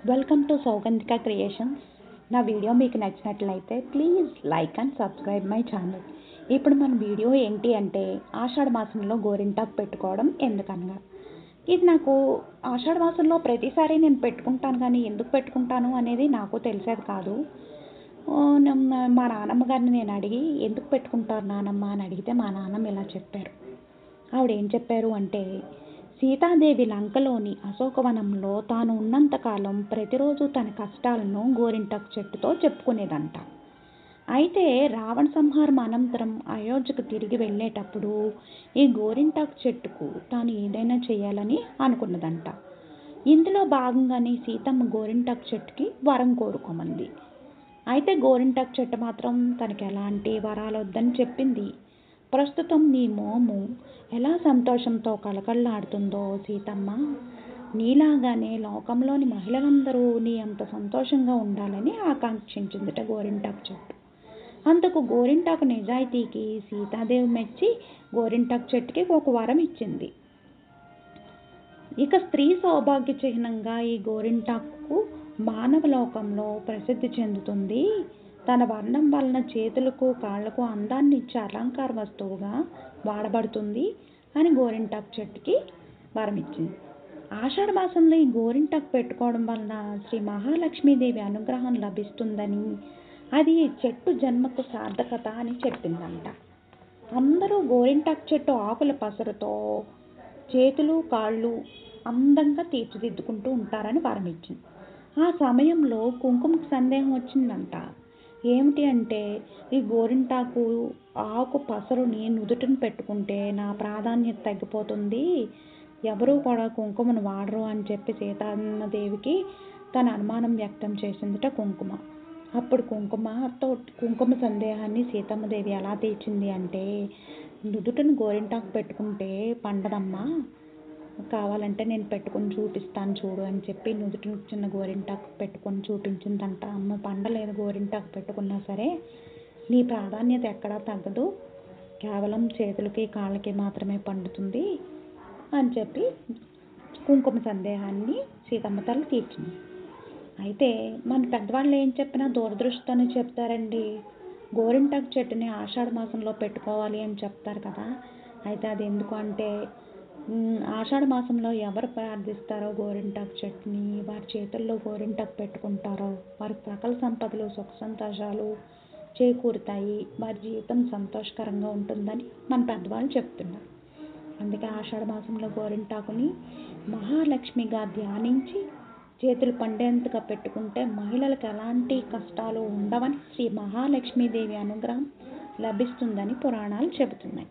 Welcome to Saugandhika creations. నా video మీకు నచ్చినట్లయితే please like and subscribe my channel. ఇప్పుడు మన వీడియో ఏంటి అంటే ఆషాఢ మాసంలో గోరింటాకు పెట్టుకోవడం ఎందుకనగా. ఇది నాకు ఆషాఢ మాసంలో ప్రతిసారి నేను పెట్టుకుంటాను, కానీ ఎందుకు పెట్టుకుంటాను అనేది నాకు తెలిసేది కాదు. మా నాన్నమ్మ గారిని నేను అడిగి ఎందుకు పెట్టుకుంటారు నానమ్మ అని అడిగితే మా నాన్నమ్మ ఇలా చెప్పారు. ఆవిడ ఏం చెప్పారు అంటే, సీతాదేవి లంకలోని అశోకవనంలో తాను ఉన్నంతకాలం ప్రతిరోజు తన కష్టాలను గోరింటాకు చెట్టుతో చెప్పుకునేదంట. అయితే రావణ సంహారం అనంతరం అయోధ్యకు తిరిగి వెళ్ళేటప్పుడు ఈ గోరింటాకు చెట్టుకు తాను ఏదైనా చేయాలని అనుకున్నదంట. ఇందులో భాగంగానే సీతమ్మ గోరింటాకు చెట్టుకి వరం కోరుకోమంది. అయితే గోరింటాకు చెట్టు మాత్రం తనకి ఎలాంటి వరాలు వద్దని చెప్పింది. ప్రస్తుతం నీ మోము ఎలా సంతోషంతో కళకళలాడుతుందో సీతమ్మ, నీలాగానే లోకంలోని మహిళలందరూ నీ అంత సంతోషంగా ఉండాలని ఆకాంక్షించిందిట గోరింటాకు చెట్టు. అందుకు గోరింటాకు నిజాయితీకి సీతాదేవి మెచ్చి గోరింటాకు చెట్టుకి ఒక వరం ఇచ్చింది. ఇక స్త్రీ సౌభాగ్య చిహ్నంగా ఈ గోరింటాకు మానవ లోకంలో ప్రసిద్ధి చెందుతుంది. తన వర్ణం వలన చేతులకు కాళ్లకు అందాన్ని ఇచ్చే అలంకార వస్తువుగా వాడబడుతుంది అని గోరింటాకు చెట్టుకి వరం ఇచ్చింది. ఆషాఢ మాసంలో ఈ గోరింటాకు పెట్టుకోవడం వలన శ్రీ మహాలక్ష్మీదేవి అనుగ్రహం లభిస్తుందని, అది చెట్టు జన్మకు సార్థకత అని చెప్పిందంట. అందరూ గోరింటాకు చెట్టు ఆకుల పసరుతో చేతులు కాళ్ళు అందంగా తీర్చిదిద్దుకుంటూ ఉంటారని వరం ఇచ్చింది. ఆ సమయంలో కుంకుమకు సందేహం వచ్చిందంట. ఏమిటి అంటే, ఈ గోరింటాకు ఆకు పసరుని నుదుటిని పెట్టుకుంటే నా ప్రాధాన్యత తగ్గిపోతుంది, ఎవరూ కూడా కుంకుమను వాడరు అని చెప్పి సీతమ్మదేవికి తన అనుమానం వ్యక్తం చేసిందిట కుంకుమ. అప్పుడు కుంకుమ సందేహాన్ని సీతమ్మదేవి ఎలా తీర్చింది అంటే, నుదుటిని గోరింటాకు పెట్టుకుంటే పండదమ్మా, కావాలంటే నేను పెట్టుకొని చూపిస్తాను చూడు అని చెప్పి నుదుటిని చిన్న గోరింటాకు పెట్టుకొని చూపించిందంట. అమ్మ, పండలేదు గోరింటాకు పెట్టుకున్నా సరే, నీ ప్రాధాన్యత ఎక్కడా తగ్గదు, కేవలం చేతులకి కాళ్ళకి మాత్రమే పండుతుంది అని చెప్పి కుంకుమ సందేహాన్ని సీతమ్మ తల్లి తీర్చింది. అయితే మన పెద్దవాళ్ళు ఏం చెప్పినా దూరదృష్టితోనే చెప్తారండి. గోరింటాకు చెట్టుని ఆషాఢ మాసంలో పెట్టుకోవాలి అని చెప్తారు కదా. అయితే అది ఎందుకు అంటే, ఆషాఢ మాసంలో ఎవరు ప్రార్థిస్తారో గోరింటాకు చెట్టుని, వారి చేతుల్లో గోరింటాకు పెట్టుకుంటారో వారికి సకల సంపదలు సుఖ సంతోషాలు చేకూరుతాయి, వారి జీవితం సంతోషకరంగా ఉంటుందని మన పెద్దవాళ్ళు చెప్తున్నారు. అందుకే ఆషాఢ మాసంలో గోరింటాకుని మహాలక్ష్మిగా ధ్యానించి చేతులు పండేంతగా పెట్టుకుంటే మహిళలకు ఎలాంటి కష్టాలు ఉండవని, శ్రీ మహాలక్ష్మీదేవి అనుగ్రహం లభిస్తుందని పురాణాలు చెబుతున్నాయి.